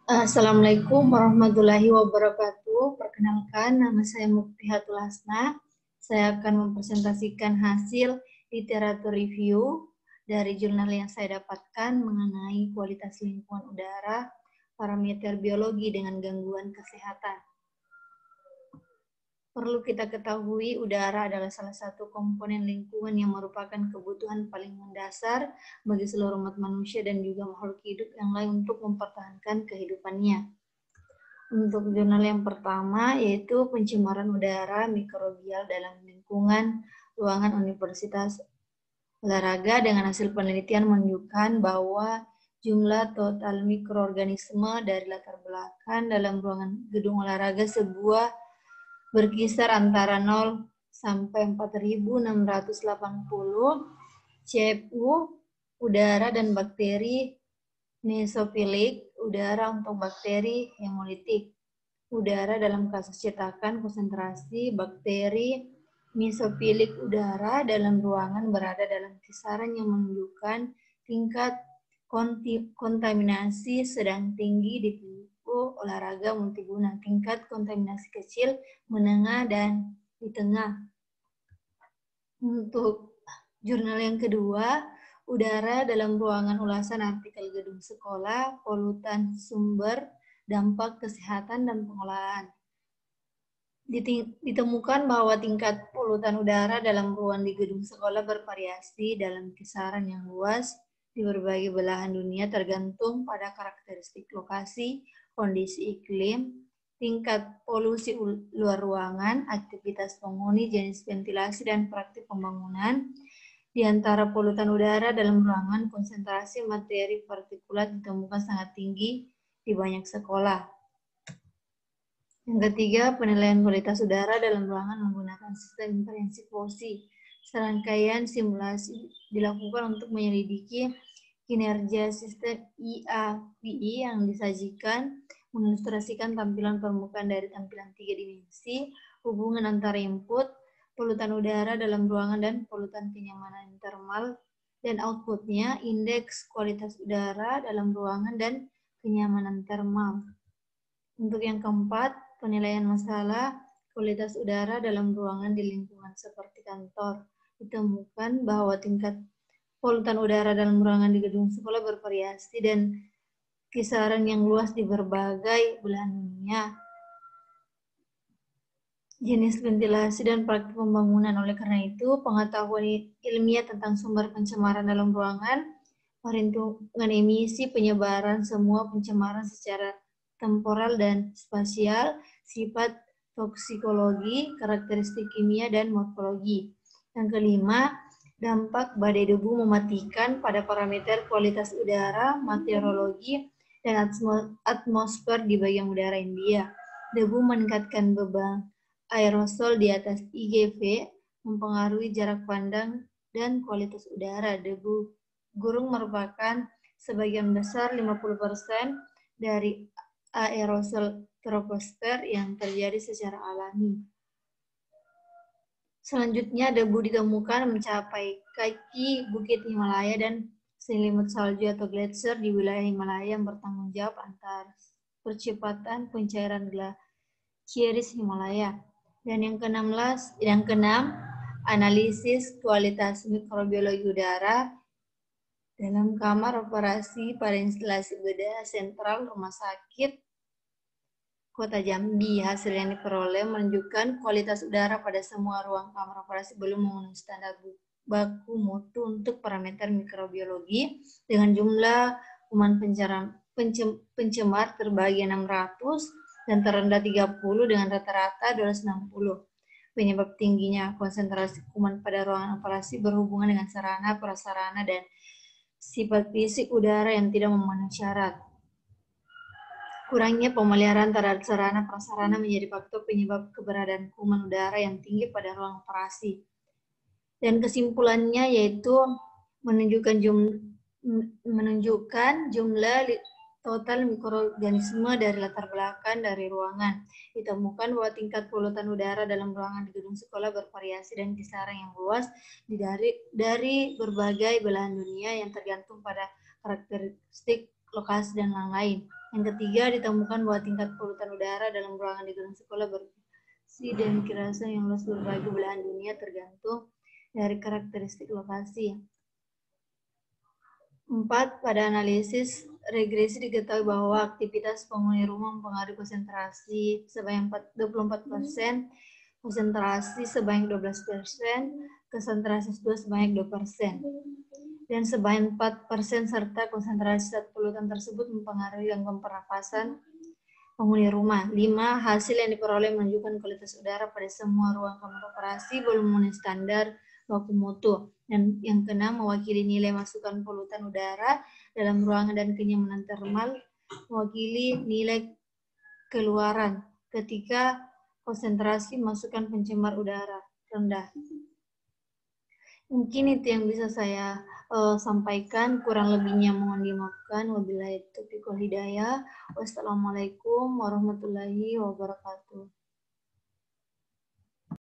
Assalamualaikum warahmatullahi wabarakatuh. Perkenalkan, nama saya Muktihatul Hasna. Saya akan mempresentasikan hasil literatur review dari jurnal yang saya dapatkan mengenai kualitas lingkungan udara, parameter biologi dengan gangguan kesehatan. Perlu kita ketahui, udara adalah salah satu komponen lingkungan yang merupakan kebutuhan paling mendasar bagi seluruh umat manusia dan juga makhluk hidup yang lain untuk mempertahankan kehidupannya. Untuk jurnal yang pertama yaitu pencemaran udara mikrobial dalam lingkungan ruangan Universitas Olahraga dengan hasil penelitian menunjukkan bahwa jumlah total mikroorganisme dari latar belakang dalam ruangan gedung olahraga sebuah berkisar antara 0 sampai 4.680 CFU udara dan bakteri mesofilik, udara untuk bakteri hemolitik, udara dalam kasus cetakan konsentrasi bakteri mesofilik udara dalam ruangan berada dalam kisaran yang menunjukkan tingkat kontaminasi sedang tinggi di olahraga multiguna, tingkat kontaminasi kecil, menengah, dan di tengah. Untuk jurnal yang kedua, udara dalam ruangan ulasan artikel gedung sekolah, polutan sumber, dampak kesehatan, dan pengolahan. Ditemukan bahwa tingkat polutan udara dalam ruang di gedung sekolah bervariasi dalam kisaran yang luas di berbagai belahan dunia tergantung pada karakteristik lokasi, kondisi iklim, tingkat polusi luar ruangan, aktivitas penghuni, jenis ventilasi, dan praktik pembangunan. Di antara polutan udara dalam ruangan, konsentrasi materi partikulat ditemukan sangat tinggi di banyak sekolah. Yang ketiga, penilaian kualitas udara dalam ruangan menggunakan sistem inferensi Fossi. Serangkaian simulasi dilakukan untuk menyelidiki kinerja sistem IAPI yang disajikan, mengilustrasikan tampilan permukaan dari tampilan 3 dimensi, hubungan antara input, polutan udara dalam ruangan, dan polutan kenyamanan termal, dan outputnya, indeks kualitas udara dalam ruangan dan kenyamanan termal. Untuk yang keempat, penilaian masalah kualitas udara dalam ruangan di lingkungan seperti kantor. Ditemukan bahwa tingkat polutan udara dalam ruangan di gedung sekolah bervariasi dan kisaran yang luas di berbagai belahan dunia. Jenis ventilasi dan praktik pembangunan. Oleh karena itu, pengetahuan ilmiah tentang sumber pencemaran dalam ruangan, perhitungan emisi, penyebaran semua pencemaran secara temporal dan spasial, sifat toksikologi, karakteristik kimia, dan morfologi. Yang kelima, dampak badai debu mematikan pada parameter kualitas udara, meteorologi, dan atmosfer di bagian udara India. Debu meningkatkan beban aerosol di atas IGV, mempengaruhi jarak pandang dan kualitas udara. Debu gurun merupakan sebagian besar 50% dari aerosol troposfer yang terjadi secara alami. Selanjutnya, debu ditemukan mencapai kaki Bukit Himalaya dan selimut salju atau gletser di wilayah Himalaya yang bertanggung jawab atas percepatan pencairan glaciers Himalaya. Dan yang keenam, analisis kualitas mikrobiologi udara dalam kamar operasi pada instalasi bedah sentral Rumah Sakit Kota Jambi. Hasil yang diperoleh menunjukkan kualitas udara pada semua ruang kamar operasi belum memenuhi standar baku mutu untuk parameter mikrobiologi dengan jumlah kuman pencemar terbagi 600 dan terendah 30 dengan rata-rata 260. Penyebab tingginya konsentrasi kuman pada ruangan operasi berhubungan dengan sarana, prasarana, dan sifat fisik udara yang tidak memenuhi syarat. Kurangnya pemeliharaan terhadap sarana prasarana menjadi faktor penyebab keberadaan kuman udara yang tinggi pada ruang operasi. Dan kesimpulannya yaitu menunjukkan jumlah total mikroorganisme dari latar belakang dari ruangan. Ditemukan bahwa tingkat polutan udara dalam ruangan di gedung sekolah bervariasi dan kisaran yang luas dari berbagai belahan dunia yang tergantung pada karakteristik lokasi dan lain-lain. Yang ketiga, ditemukan bahwa tingkat polutan udara dalam ruangan di gedung sekolah bersih dan kirasan yang luas berbagai belahan dunia tergantung dari karakteristik lokasi. 4. Pada analisis regresi diketahui bahwa aktivitas penghuni rumah mempengaruhi konsentrasi sebanyak 24%, konsentrasi sebanyak 12%, konsentrasi S2 sebanyak 2%, dan sebanyak 4% serta konsentrasi zat polutan tersebut mempengaruhi gangguan pernafasan penghuni rumah. 5. Hasil yang diperoleh menunjukkan kualitas udara pada semua ruang kamar operasi belum memenuhi standar baku mutu. Dan yang keenam, mewakili nilai masukan polutan udara dalam ruangan dan kenyamanan termal, mewakili nilai keluaran ketika konsentrasi masukan pencemar udara rendah. Mungkin itu yang bisa saya sampaikan, kurang lebihnya mohon dimaafkan. Wabillahi taufiq wal hidayah. Wassalamualaikum warahmatullahi wabarakatuh.